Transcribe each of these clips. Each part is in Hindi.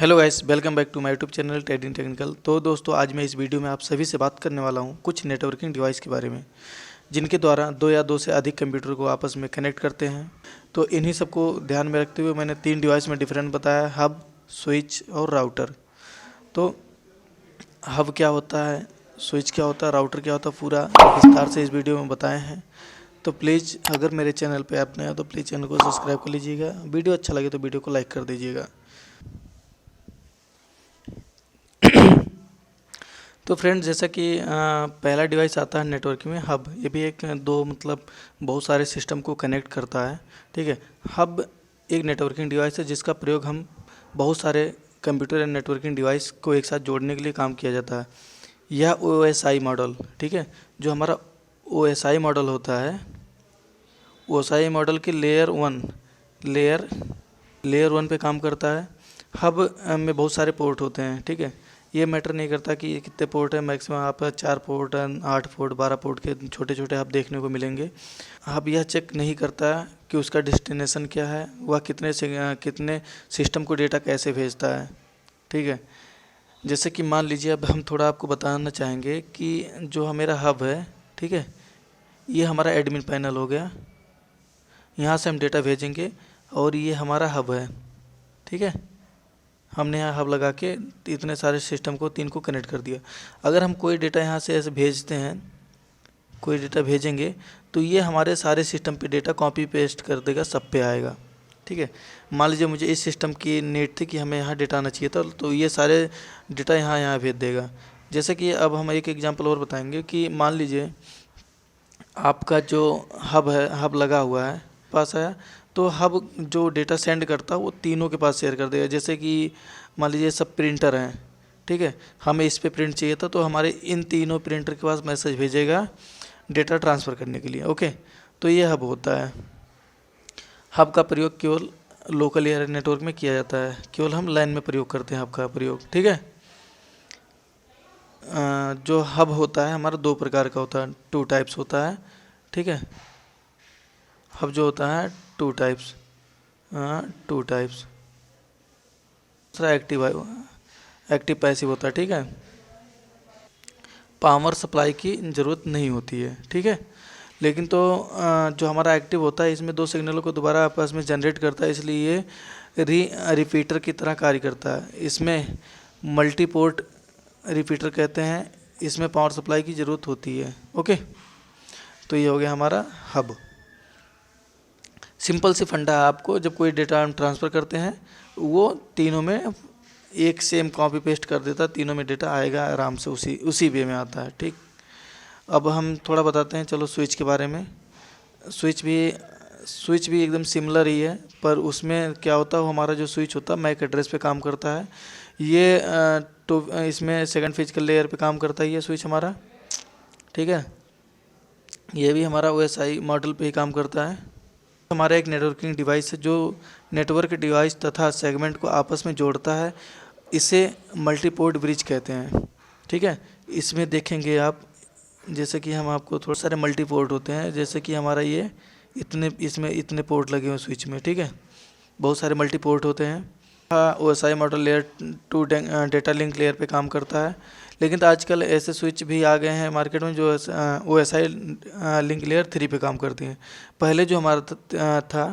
Hello guys, welcome back to my YouTube channel trading technical. तो दोस्तों, आज मैं इस वीडियो में आप सभी से बात करने वाला हूं कुछ नेटवर्किंग डिवाइस के बारे में, जिनके द्वारा दो या दो से अधिक कंप्यूटर को आपस में कनेक्ट करते हैं। तो इन्हीं सबको ध्यान में रखते हुए मैंने 3 डिवाइस में डिफरेंट बताया, हब, स्विच और राउटर। तो हब क्या होता है, स्विच क्या होता है, राउटर क्या होता है, पूरा विस्तार से इस वीडियो में बताए हैं। तो प्लीज़ अगर मेरे चैनल पर आप नए हो तो प्लीज़ चैनल को सब्सक्राइब कर लीजिएगा। वीडियो अच्छा लगे तो वीडियो को लाइक कर दीजिएगा। तो फ्रेंड्स, जैसा कि पहला डिवाइस आता है नेटवर्किंग में हब। ये भी एक दो मतलब बहुत सारे सिस्टम को कनेक्ट करता है। ठीक है, हब एक नेटवर्किंग डिवाइस है जिसका प्रयोग हम बहुत सारे कंप्यूटर एंड नेटवर्किंग डिवाइस को एक साथ जोड़ने के लिए काम किया जाता है। यह OSI मॉडल, ठीक है, जो हमारा OSI मॉडल होता है, OSI मॉडल के लेयर वन पे काम करता है। हब में बहुत सारे पोर्ट होते हैं। ठीक है, ये मैटर नहीं करता कि ये कितने पोर्ट है, मैक्सिमम आप 4 पोर्ट, 8 पोर्ट, 12 पोर्ट के छोटे छोटे हब देखने को मिलेंगे। हब यह चेक नहीं करता कि उसका डेस्टिनेशन क्या है, वह कितने सिस्टम को डेटा कैसे भेजता है। ठीक है, जैसे कि मान लीजिए, अब हम थोड़ा आपको बताना चाहेंगे कि जो मेरा हब है, ठीक है, ये हमारा एडमिन पैनल हो गया। यहाँ से हम डेटा भेजेंगे और ये हमारा हब है। ठीक है, हमने यहाँ हब लगा के इतने सारे सिस्टम को 3 को कनेक्ट कर दिया। अगर हम कोई डेटा यहाँ से ऐसे भेजते हैं, कोई डेटा भेजेंगे, तो ये हमारे सारे सिस्टम पे डेटा कॉपी पेस्ट कर देगा, सब पे आएगा। ठीक है, मान लीजिए मुझे इस सिस्टम की नीड थी कि हमें यहाँ डेटा आना चाहिए था, तो ये सारे डेटा यहाँ भेज देगा। जैसे कि अब हम एक एग्जाम्पल और बताएंगे कि मान लीजिए आपका जो हब है, हब लगा हुआ है, पास आया, तो हब जो डेटा सेंड करता है वो तीनों के पास शेयर कर देगा। जैसे कि मान लीजिए सब प्रिंटर हैं, ठीक है, हमें इस पे प्रिंट चाहिए था, तो हमारे इन तीनों प्रिंटर के पास मैसेज भेजेगा डेटा ट्रांसफ़र करने के लिए। ओके, तो ये हब होता है। हब का प्रयोग केवल लोकल एरिया नेटवर्क में किया जाता है, केवल हम लाइन में प्रयोग करते हैं हब का प्रयोग। ठीक है, जो हब होता है हमारा 2 प्रकार का होता है, 2 टाइप्स होता है। ठीक है, हब जो होता है 2 टाइप्स, 2 टाइप्स। दूसरा एक्टिव पैसिव होता है। ठीक है, पावर सप्लाई की ज़रूरत नहीं होती है। ठीक है, लेकिन तो जो हमारा एक्टिव होता है, इसमें 2 सिग्नलों को दोबारा आपस में जनरेट करता है, इसलिए ये रिपीटर की तरह कार्य करता है। इसमें मल्टीपोर्ट रिपीटर कहते हैं, इसमें पावर सप्लाई की ज़रूरत होती है। ओके, तो ये हो गया हमारा हब। सिंपल सी फंडा है, आपको जब कोई डेटा हम ट्रांसफ़र करते हैं वो तीनों में एक सेम कॉपी पेस्ट कर देता है, तीनों में डेटा आएगा आराम से, उसी वे में आता है। ठीक, अब हम थोड़ा बताते हैं चलो स्विच के बारे में। स्विच भी एकदम सिमिलर ही है, पर उसमें क्या होता है, हमारा जो स्विच होता है मैक एड्रेस पे काम करता है। ये तो इसमें सेकंड फिजिकल लेयर पे काम करता है ये स्विच हमारा। ठीक है, ये भी हमारा OSI मॉडल पे ही काम करता है। हमारा एक नेटवर्किंग डिवाइस है जो नेटवर्क डिवाइस तथा सेगमेंट को आपस में जोड़ता है। इसे मल्टीपोर्ट ब्रिज कहते हैं। ठीक है, इसमें देखेंगे आप, जैसे कि हम आपको थोड़ा सारे मल्टीपोर्ट होते हैं, जैसे कि हमारा ये इसमें इतने पोर्ट लगे हुए स्विच में। ठीक है, बहुत सारे मल्टीपोर्ट होते हैं। OSI model layer 2 data link layer पे काम करता है, लेकिन तो आजकल ऐसे स्विच भी आ गए हैं मार्केट में जो OSI लिंक लेयर 3 पे काम करते हैं। पहले जो हमारा था,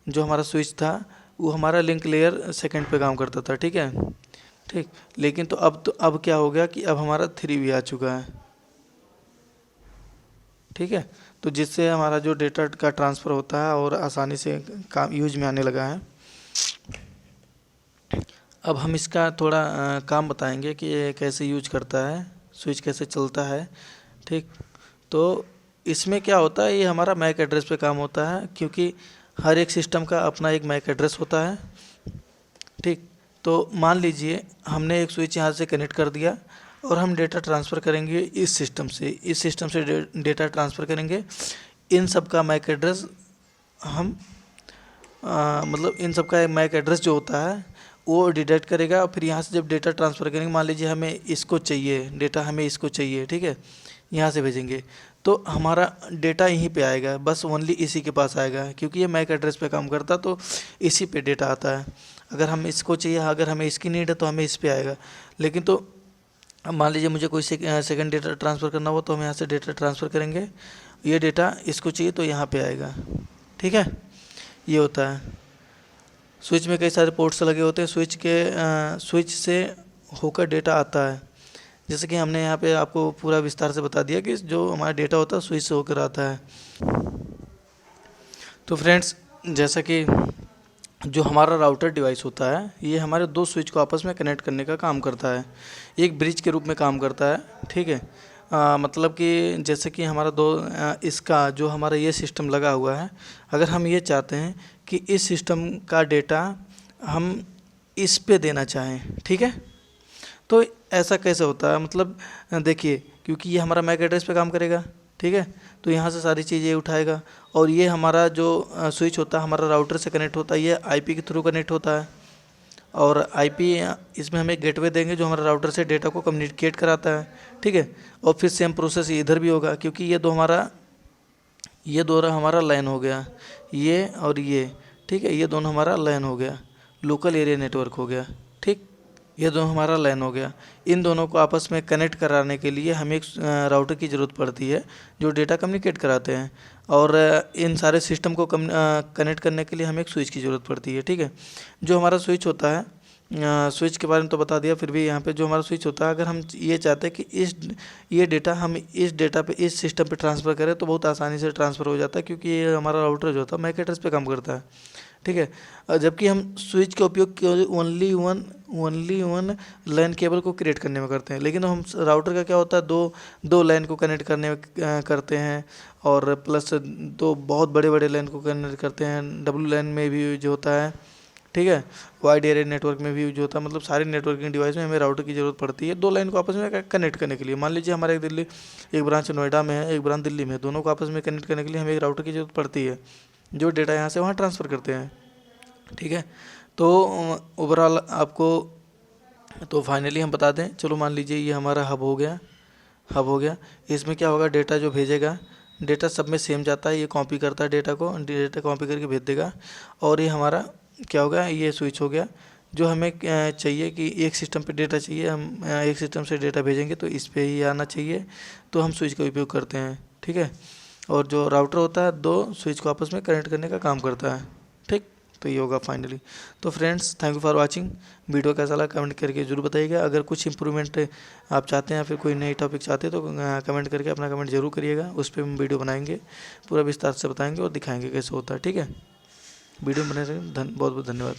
जो हमारा स्विच था, वो हमारा लिंक लेयर 2 पे काम करता था। ठीक है, ठीक, लेकिन तो अब क्या हो गया कि अब हमारा 3 भी आ चुका है। ठीक है, तो जिससे हमारा जो डेटा का ट्रांसफ़र होता है और आसानी से काम यूज में आने लगा है। अब हम इसका थोड़ा काम बताएंगे कि ये कैसे यूज करता है, स्विच कैसे चलता है। ठीक, तो इसमें क्या होता है, ये हमारा मैक एड्रेस पे काम होता है, क्योंकि हर एक सिस्टम का अपना एक मैक एड्रेस होता है। ठीक, तो मान लीजिए हमने एक स्विच यहाँ से कनेक्ट कर दिया और हम डेटा ट्रांसफ़र करेंगे इस सिस्टम से डेटा ट्रांसफ़र करेंगे। इन सब का मैक एड्रेस हम मतलब इन सब का मैक एड्रेस जो होता है वो डिटेक्ट करेगा, और फिर यहाँ से जब डेटा ट्रांसफ़र करेंगे, मान लीजिए हमें इसको चाहिए डेटा, हमें इसको चाहिए, ठीक है, यहाँ से भेजेंगे, तो हमारा डेटा यहीं पे आएगा, बस ओनली इसी के पास आएगा, क्योंकि ये मैक एड्रेस पे काम करता, तो इसी पे डेटा आता है। अगर हम इसको चाहिए, अगर हमें इसकी नीड है तो हमें इस पे आएगा। लेकिन तो अब मान लीजिए मुझे कोई सेकंड डेटा ट्रांसफ़र करना हो तो हम यहाँ से डेटा ट्रांसफ़र करेंगे, ये डेटा इसको चाहिए तो यहाँ पे आएगा। ठीक है, ये होता है। स्विच में कई सारे पोर्ट्स लगे होते हैं, स्विच से होकर डेटा आता है। जैसे कि हमने यहाँ पे आपको पूरा विस्तार से बता दिया कि जो हमारा डेटा होता है स्विच से होकर आता है। तो फ्रेंड्स, जैसा कि जो हमारा राउटर डिवाइस होता है ये हमारे दो स्विच को आपस में कनेक्ट करने का काम करता है, एक ब्रिज के रूप में काम करता है। ठीक है, मतलब कि जैसे कि हमारा इसका जो हमारा ये सिस्टम लगा हुआ है, अगर हम ये चाहते हैं कि इस सिस्टम का डेटा हम इस पे देना चाहें, ठीक है, तो ऐसा कैसे होता है, मतलब देखिए, क्योंकि ये हमारा मैक एड्रेस पे काम करेगा। ठीक है, तो यहाँ से सारी चीज़ें उठाएगा, और ये हमारा जो स्विच होता है हमारा राउटर से कनेक्ट होता है, ये आईपी के थ्रू कनेक्ट होता है। और आईपी इसमें हम एक गेटवे देंगे जो हमारा राउटर से डेटा को कम्युनिकेट कराता है। ठीक है, और फिर सेम प्रोसेस इधर भी होगा, क्योंकि ये दोनों हमारा लाइन हो गया, ये और ये। ठीक है, ये दोनों हमारा लाइन हो गया, लोकल एरिया नेटवर्क हो गया। ठीक, ये दोनों हमारा लाइन हो गया। इन दोनों को आपस में कनेक्ट कराने के लिए हमें एक राउटर की ज़रूरत पड़ती है जो डेटा कम्युनिकेट कराते हैं, और इन सारे सिस्टम को कनेक्ट करने के लिए हमें एक स्विच की ज़रूरत पड़ती है। ठीक है, जो हमारा स्विच होता है, स्विच के बारे में तो बता दिया, फिर भी यहाँ पे जो हमारा स्विच होता है, अगर हम ये चाहते हैं कि ये डेटा हम इस डेटा पे इस सिस्टम पे ट्रांसफ़र करें तो बहुत आसानी से ट्रांसफ़र हो जाता है, क्योंकि ये हमारा राउटर जो होता है मैक एड्रेस पे काम करता है। ठीक है, जबकि हम स्विच का उपयोग ओनली वन लाइन केबल को क्रिएट करने में करते हैं, लेकिन हम राउटर का क्या होता है, दो लाइन को कनेक्ट करने में करते हैं, और प्लस दो बहुत बड़े बड़े लाइन को कनेक्ट करते हैं, डब्ल्यू लाइन में भी यूज होता है। ठीक है, वाइड एरिया नेटवर्क में भी यूज होता है, मतलब सारे नेटवर्किंग डिवाइस में हमें राउटर की ज़रूरत पड़ती है दो लाइन को आपस में कनेक्ट करने के लिए। मान लीजिए हमारा एक ब्रांच नोएडा में है, एक ब्रांच दिल्ली में है, दोनों को आपस में कनेक्ट करने के लिए हमें एक राउटर की ज़रूरत पड़ती है जो डेटा यहाँ से वहाँ ट्रांसफ़र करते हैं। ठीक है, तो ओवरऑल आपको तो फाइनली हम बता दें, चलो मान लीजिए ये हमारा हब हो गया। इसमें क्या होगा, डेटा जो भेजेगा, डेटा सब में सेम जाता है, ये कॉपी करता है डेटा कॉपी करके भेज देगा, और ये हमारा क्या होगा, ये स्विच हो गया। जो हमें चाहिए कि एक सिस्टम पे डेटा चाहिए, हम एक सिस्टम से डेटा भेजेंगे तो इस पे ही आना चाहिए, तो हम स्विच का उपयोग करते हैं। ठीक है, और जो राउटर होता है दो स्विच को आपस में कनेक्ट करने का काम करता है। ठीक, तो ये होगा फाइनली। तो friends, thank you for watching. Video कैसा लगा कमेंट करके जरूर बताइएगा। अगर कुछ इंप्रूवमेंट आप चाहते हैं या फिर कोई नई टॉपिक चाहते हैं तो कमेंट करके अपना कमेंट जरूर करिएगा, उस पर हम वीडियो बनाएंगे, पूरा विस्तार से बताएंगे और दिखाएंगे कैसे होता है। ठीक है, वीडियो में बने रहें। बहुत बहुत धन्यवाद।